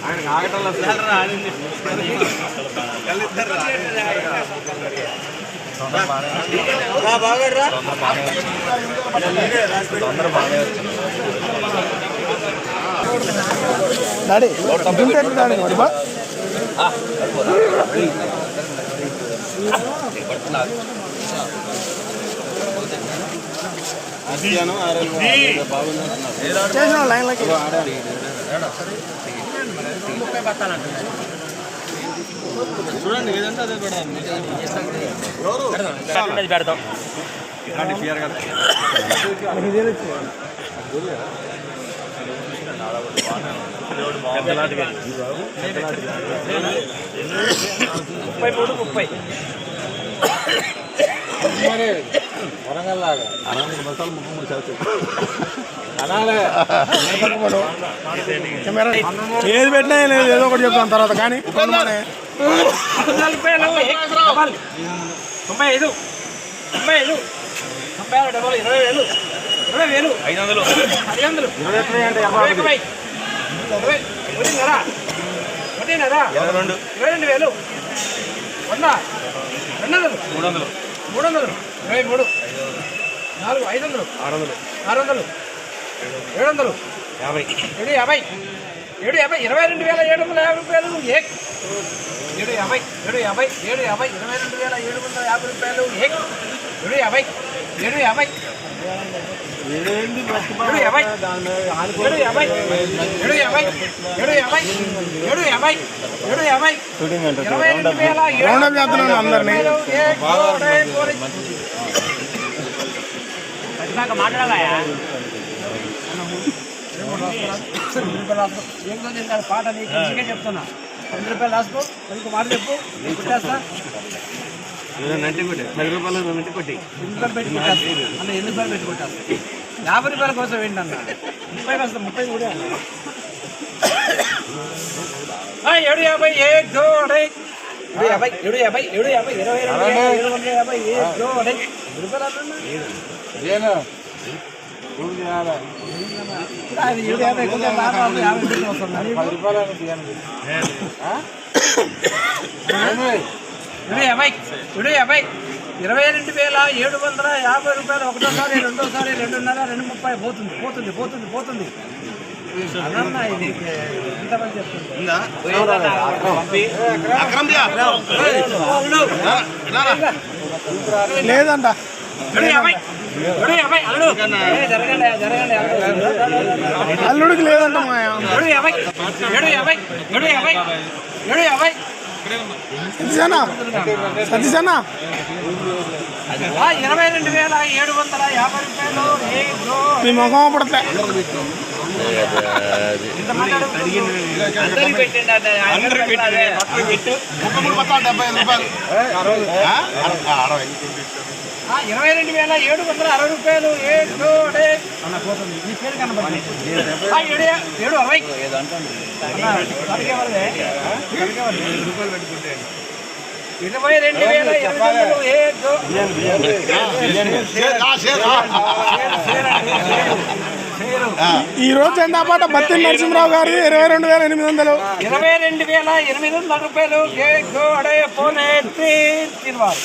ఆయన ఆగటంలో daddy daddy మరి బా చేసిన లైన్లకి చూడండి ఏదంటే అదే పెడతాం వరంగల్లాగా 63 బస్తాలు 33 ఏది పెట్టినా లేదు ఏదో ఒకటి చెప్తాను తర్వాత కానీ అందరినీ మాట్లాడాలా పాట నీకే చెప్తున్నా 10 రూపాయలు రాసుకో ఇంకో మాట చెప్పు పెట్టేస్తా 10 రూపాయలు పెట్టి అన్న 8 రూపాయలు పెట్టి కొట్టేస్తా 50 రూపాయల కోసం ఏంటన్నా 30 వస్తా 30 కూడా 22,750 రూపాయలు ఒకటోసారి రెండోసారి 2.5 2.30 పోతుంది ఎంతమంది లేదంట అల్లుడికి లేదంట సతీశనా 22,750 రూపాయలు మీ ముఖం పడట్లే ఆ 22,760 రూపాయలు నీ పేరు కనబడి 22,800 ఈ రోజు చందా పాట బత్తి నరసింహరావు గారి 22,800 22,800 రూపాయలు పోనే తిరువారు